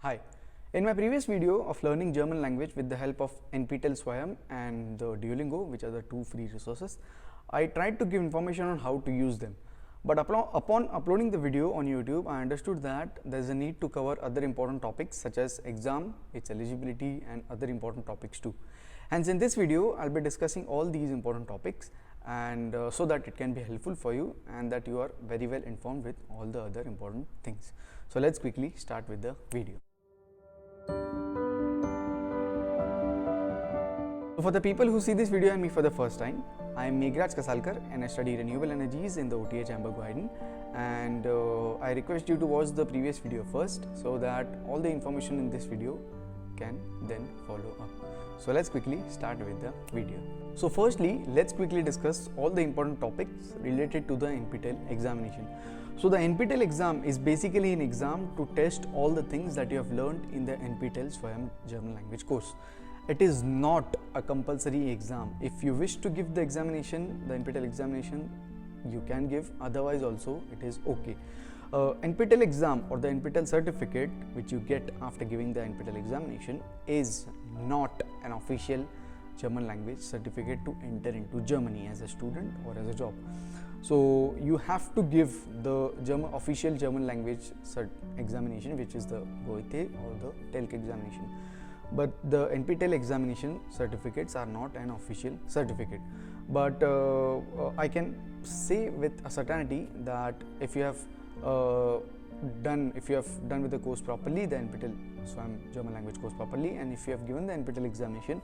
Hi. In my previous video of learning German language with the help of NPTEL Swayam and the Duolingo, which are the two free resources, I tried to give information on how to use them. But upon uploading the video on YouTube, I understood that there is a need to cover other important topics such as exam, its eligibility and other important topics too. Hence in this video, I will be discussing all these important topics and so that it can be helpful for you and that you are very well informed with all the other important things. So let's quickly start with the video. So for the people who see this video and me for the first time, I am Meghu Kasalkar and I study renewable energies in the OTH Amberg-Weiden, and I request you to watch the previous video first so that all the information in this video can then follow up. So let's quickly start with the video. So firstly, let's quickly discuss all the important topics related to the NPTEL examination. So the NPTEL exam is basically an exam to test all the things that you have learned in the NPTEL Swayam German language course. It is not a compulsory exam. If you wish to give the examination, the NPTEL examination, you can give, otherwise also it is okay. NPTEL exam or the NPTEL certificate which you get after giving the NPTEL examination is not an official German language certificate to enter into Germany as a student or as a job. So you have to give the official German language examination, which is the Goethe or the TELC examination. But the NPTEL examination certificates are not an official certificate. But I can say with a certainty that if you have done with the course properly, the NPTEL Swayam German language course properly, and if you have given the NPTEL examination,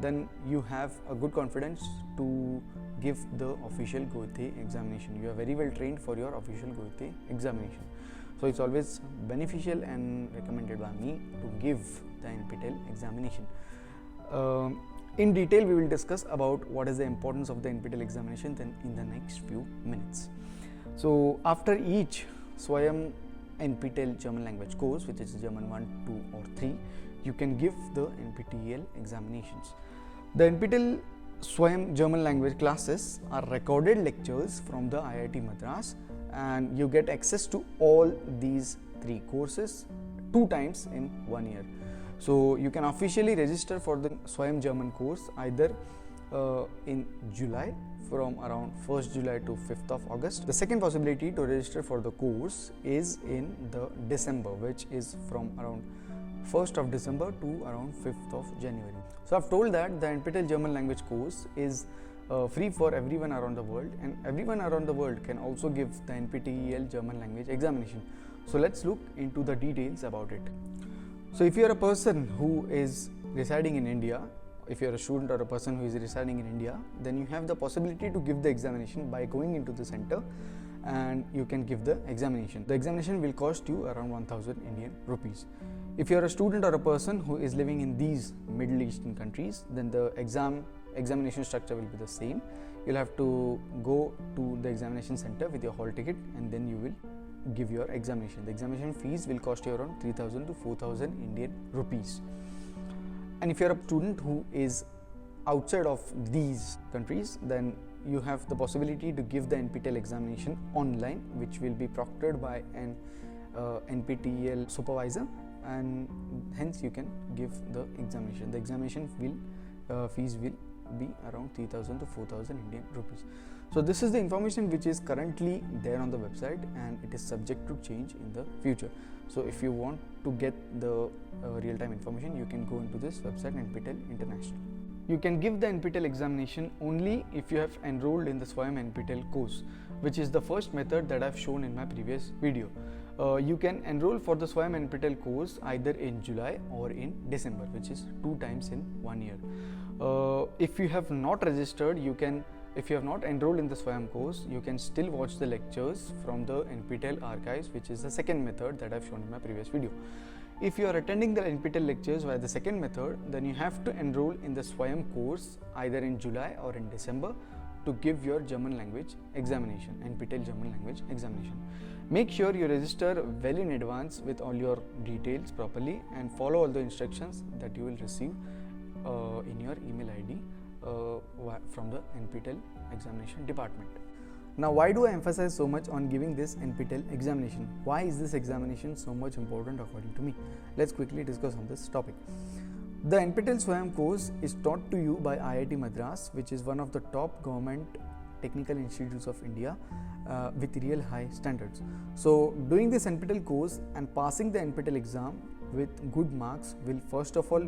then you have a good confidence to give the official Goethe examination. You are very well trained for your official Goethe examination. So it's always beneficial and recommended by me to give the NPTEL examination. In detail, we will discuss about what is the importance of the NPTEL examination then in the next few minutes. So after each Swayam NPTEL German language course, which is German 1, 2 or 3, you can give the NPTEL examinations. The NPTEL Swayam German language classes are recorded lectures from the IIT Madras, and you get access to all these 3 courses 2 times in 1 year. So you can officially register for the Swayam German course either in July from around 1st July to 5th of August. The second possibility to register for the course is in the December, which is from around 1st of December to around 5th of January. So I've told that the NPTEL German language course is free for everyone around the world, and everyone around the world can also give the NPTEL German language examination. So let's look into the details about it. So if you are a person who is residing in India, if you are a student or a person who is residing in India, then you have the possibility to give the examination by going into the center and you can give the examination. The examination will cost you around 1000 Indian rupees. If you are a student or a person who is living in these Middle Eastern countries, then the examination structure will be the same. You'll have to go to the examination center with your hall ticket and then you will give your examination. The examination fees will cost you around 3000 to 4000 Indian rupees. And if you are a student who is outside of these countries, then you have the possibility to give the NPTEL examination online, which will be proctored by an NPTEL supervisor, and hence you can give the examination. The examination fees will be around 3000 to 4000 Indian rupees. So this is the information which is currently there on the website, and it is subject to change in the future. So if you want to get the real-time information, you can go into this website, NPTEL International. You can give the NPTEL examination only if you have enrolled in the Swayam NPTEL course, which is the first method that I have shown in my previous video. You can enroll for the Swayam NPTEL course either in July or in December, which is 2 times in 1 year. If you have not registered, if you have not enrolled in the Swayam course, you can still watch the lectures from the NPTEL archives, which is the second method that I have shown in my previous video. If you are attending the NPTEL lectures via the second method, then you have to enroll in the Swayam course either in July or in December to give your German language examination, NPTEL German language examination. Make sure you register well in advance with all your details properly and follow all the instructions that you will receive in your email ID from the NPTEL examination department. Now, why do I emphasize so much on giving this NPTEL examination? Why is this examination so much important according to me? Let's quickly discuss on this topic. The NPTEL SWAYAM course is taught to you by IIT Madras, which is one of the top government technical institutes of India with real high standards. So, doing this NPTEL course and passing the NPTEL exam with good marks will first of all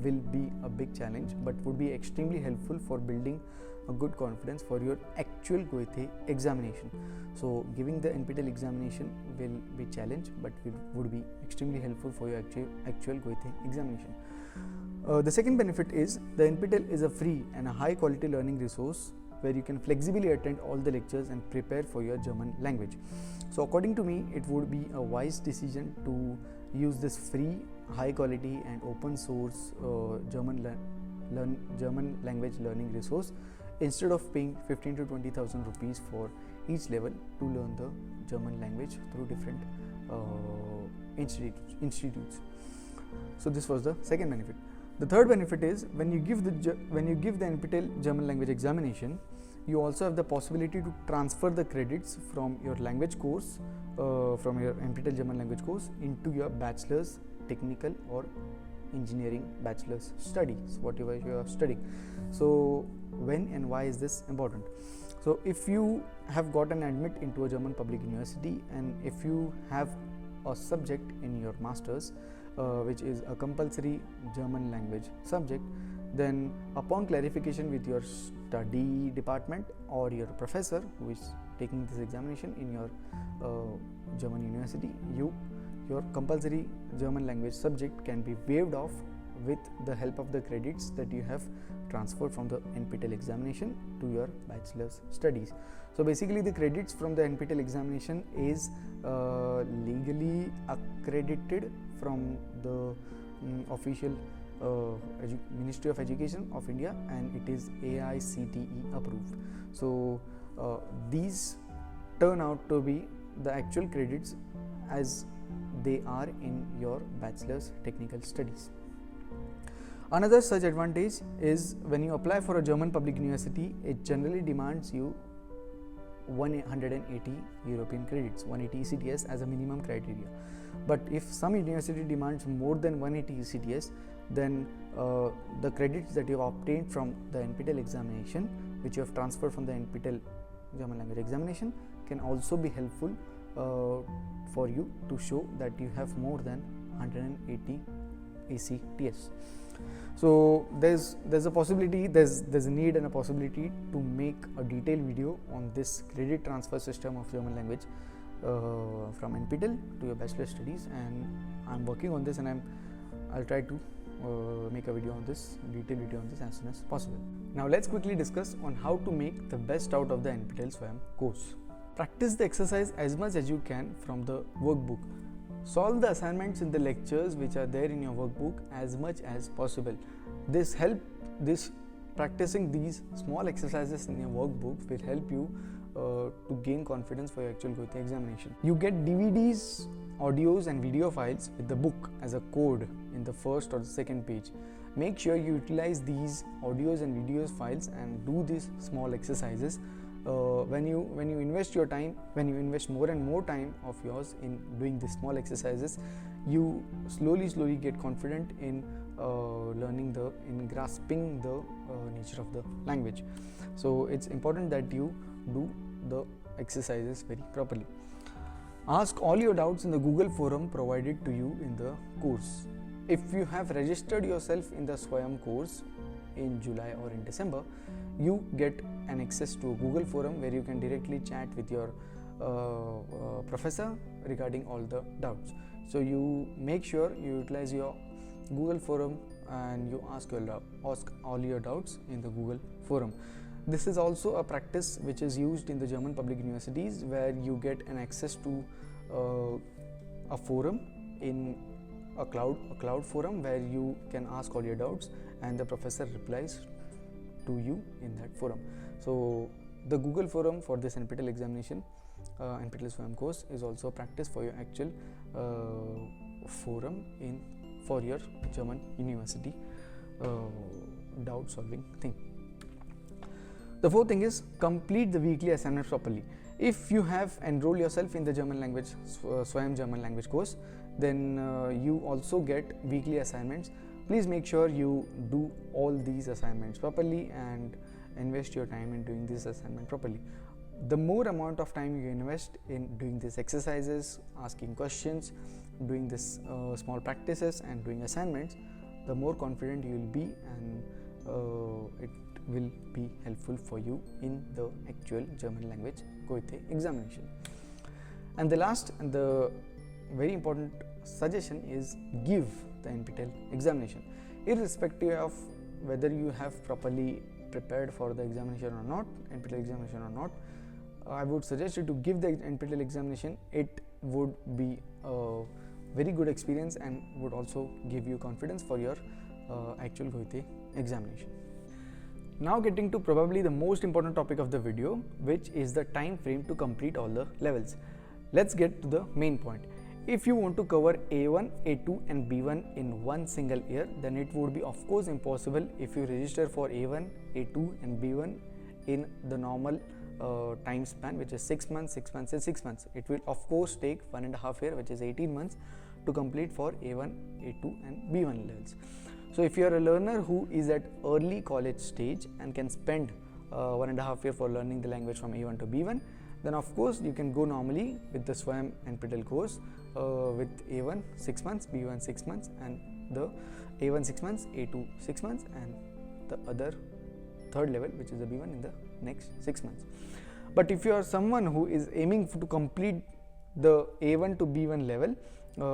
will be a big challenge, but would be extremely helpful for building a good confidence for your actual GOET examination. So giving the NPTEL examination will be challenge, but it would be extremely helpful for your actual GOET examination. The second benefit is the NPTEL is a free and a high quality learning resource where you can flexibly attend all the lectures and prepare for your German language. So according to me, it would be a wise decision to use this free, high quality and open source German language learning resource instead of paying 15 to 20,000 rupees for each level to learn the German language through different institutes. So this was the second benefit. The third benefit is when you give the NPTEL German language examination, you also have the possibility to transfer the credits from your language course, from your NPTEL German language course into your bachelor's technical or engineering bachelor's studies, whatever you are studying. So when and why is this important? So if you have got an admit into a German public university and if you have a subject in your master's which is a compulsory German language subject, then upon clarification with your study department or your professor who is taking this examination in your German university, your compulsory German language subject can be waived off with the help of the credits that you have transferred from the NPTEL examination to your bachelor's studies. So basically the credits from the NPTEL examination is legally accredited from the official Ministry of Education of India, and it is AICTE approved. So these turn out to be the actual credits as they are in your bachelor's technical studies. Another such advantage is when you apply for a German public university, it generally demands you 180 European credits, 180 ECTS as a minimum criteria. But if some university demands more than 180 ECTS, then the credits that you have obtained from the NPTEL examination, which you have transferred from the NPTEL German language examination, can also be helpful for you to show that you have more than 180 ACTS. So there's a possibility, there's a need and a possibility to make a detailed video on this credit transfer system of German language from NPTEL to your bachelor studies, and I'm working on this, and I'll try to make a video on this, detailed video on this as soon as possible. Now let's quickly discuss on how to make the best out of the NPTEL SWAYAM course. Practice the exercise as much as you can from the workbook. Solve the assignments in the lectures which are there in your workbook as much as possible. Practicing these small exercises in your workbook will help you to gain confidence for your actual GOET examination. You get DVDs, audios and video files with the book as a code in the first or the second page. Make sure you utilize these audios and videos files and do these small exercises. When you invest your time, when you invest more and more time of yours in doing these small exercises, you slowly get confident in grasping the nature of the language. So it's important that you do the exercises very properly. Ask all your doubts in the Google forum provided to you in the course. If you have registered yourself in the SWAYAM course in July or in December, you get an access to a Google forum where you can directly chat with your professor regarding all the doubts. So you make sure you utilize your Google forum and you ask all your doubts in the Google forum. This is also a practice which is used in the German public universities, where you get an access to a forum in a cloud forum where you can ask all your doubts and the professor replies to you in that forum. So the Google forum for this NPTEL examination, NPTEL SWAYAM course, is also a practice for your actual forum for your German university doubt solving thing. The fourth thing is complete the weekly assignments properly. If you have enrolled yourself in the German language Swayam German language course, then you also get weekly assignments. Please make sure you do all these assignments properly and invest your time in doing this assignment properly. The more amount of time you invest in doing these exercises, asking questions, doing this small practices and doing assignments, the more confident you will be, and it will be helpful for you in the actual German language OTH examination. And the last and the very important suggestion is give the NPTEL examination. Irrespective of whether you have properly prepared for the examination or not, NPTEL examination or not, I would suggest you to give the NPTEL examination. It would be a very good experience and would also give you confidence for your actual OTH examination. Now getting to probably the most important topic of the video, which is the time frame to complete all the levels. Let's get to the main point. If you want to cover A1, A2 and B1 in one single year, then it would be of course impossible if you register for A1, A2 and B1 in the normal time span, which is 6 months, 6 months and 6 months. It will of course take 1.5 years, which is 18 months to complete for A1, A2 and B1 levels. So if you are a learner who is at early college stage and can spend 1.5 years for learning the language from A1 to B1, then of course you can go normally with the Swayam NPTEL course with A1 6 months, B1 6 months and the A1 6 months, A2 6 months and the other third level, which is the B1, in the next 6 months. But if you are someone who is aiming to complete the A1 to B1 level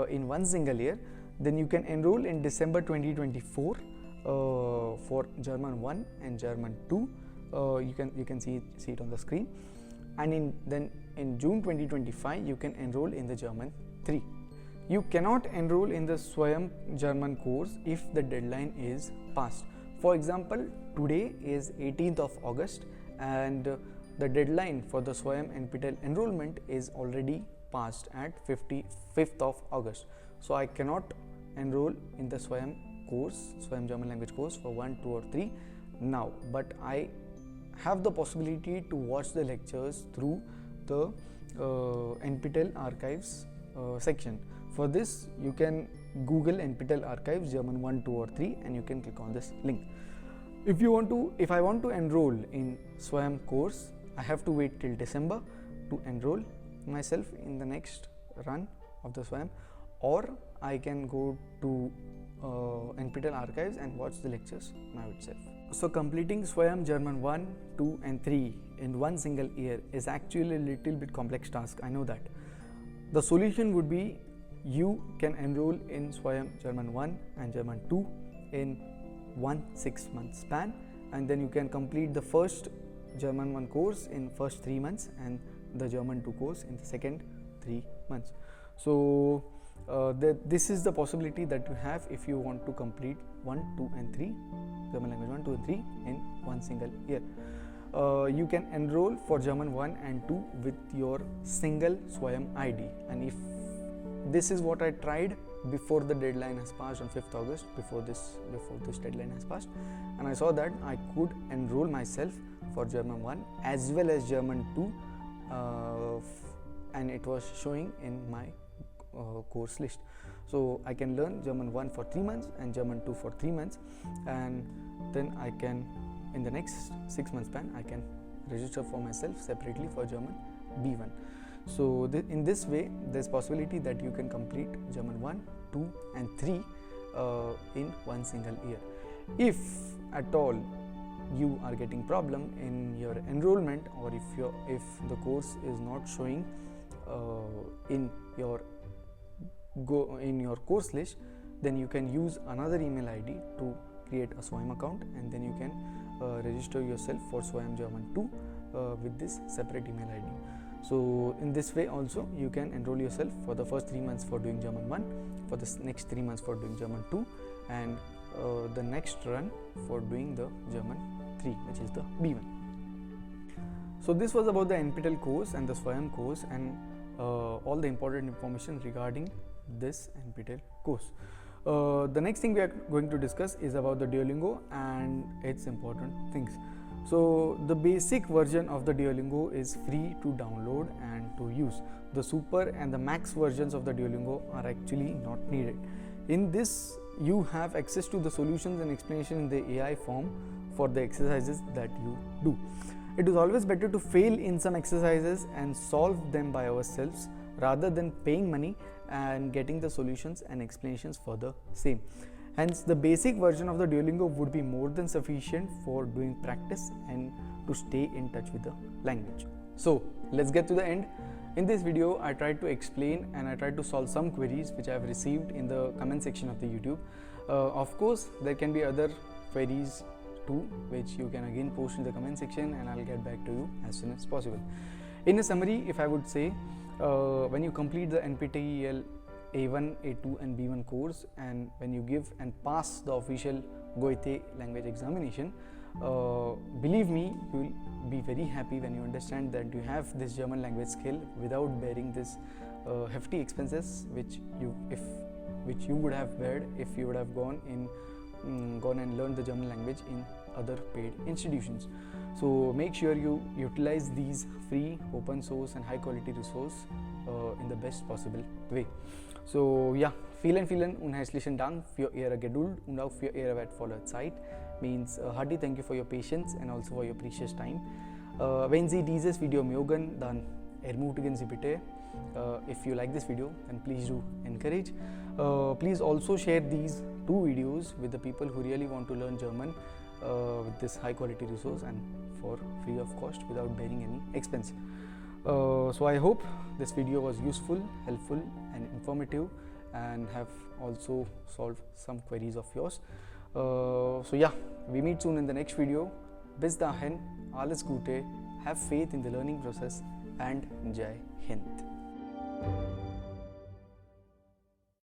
in one single year, then you can enroll in December 2024 for German 1 and German 2. You can see it on the screen, and then in June 2025 you can enroll in the German 3. You cannot enroll in the Swayam German course if the deadline is passed. For example, today is 18th of August and the deadline for the Swayam NPTEL enrollment is already passed at 5th of August. So I cannot enroll in the Swayam course, Swayam German language course for 1, 2 or 3 now, but I have the possibility to watch the lectures through the NPTEL archives section. For this you can Google NPTEL archives German 1, 2 or 3 and you can click on this link. If I want to enroll in Swayam course, I have to wait till December to enroll myself in the next run of the Swayam, or I can go to NPTEL archives and watch the lectures now itself. So completing Swayam German 1, 2 and 3 in one single year is actually a little bit complex task, I know that. The solution would be you can enroll in Swayam German 1 and German 2 in 1 6-month span, and then you can complete the first German 1 course in first 3 months and the German 2 course in the second 3 months. So this is the possibility that you have if you want to complete 1, 2 and 3, German language 1, 2 and 3 in one single year. You can enroll for German 1 and 2 with your single Swayam ID, and if this is what I tried before the deadline has passed on 5th August, before this deadline has passed, and I saw that I could enroll myself for German 1 as well as German 2 and it was showing in my course list. So I can learn German 1 for 3 months and German 2 for 3 months, and then I can, in the next 6 month span, I can register for myself separately for German B1. So in this way, there's possibility that you can complete German 1, 2 and 3 in one single year. If at all you are getting problem in your enrollment, or if the course is not showing in your course list, then you can use another email ID to create a Swayam account, and then you can register yourself for Swayam German 2 with this separate email ID. So in this way also you can enroll yourself for the first 3 months for doing German 1, for the next 3 months for doing German 2, and the next run for doing the German 3, which is the B1. So this was about the NPTEL course and the Swayam course and all the important information regarding this NPTEL course. The next thing we are going to discuss is about the Duolingo and its important things. So the basic version of the Duolingo is free to download and to use. The super and the max versions of the Duolingo are actually not needed. In this, you have access to the solutions and explanation in the AI form for the exercises that you do. It is always better to fail in some exercises and solve them by ourselves rather than paying money and getting the solutions and explanations for the same. Hence, the basic version of the Duolingo would be more than sufficient for doing practice and to stay in touch with the language. So, let's get to the end. In this video, I tried to explain and I tried to solve some queries which I have received in the comment section of the YouTube. Of course, there can be other queries too, which you can again post in the comment section and I'll get back to you as soon as possible. In a summary, if I would say, when you complete the NPTEL A1, A2 and B1 course, and when you give and pass the official OTH language examination, believe me, you will be very happy when you understand that you have this German language skill without bearing this hefty expenses which you would have bared if you would have gone and learned the German language in other paid institutions. So make sure you utilize these free, open source and high quality resource in the best possible way. So ja, vielen unherzlichen Dank für Ihre Geduld und auch für Ihre wertvolle Zeit. Means hearty thank you for your patience and also for your precious time. Wenn Sie dieses Video mögen, dann ermutigen Sie bitte. If you like this video, then please do encourage. Please also share these two videos with the people who really want to learn German with this high quality resource and for free of cost without bearing any expense. So I hope this video was useful, helpful and informative and have also solved some queries of yours. So yeah, we meet soon in the next video. Bis dahin, alles Gute, have faith in the learning process and Jai Hind.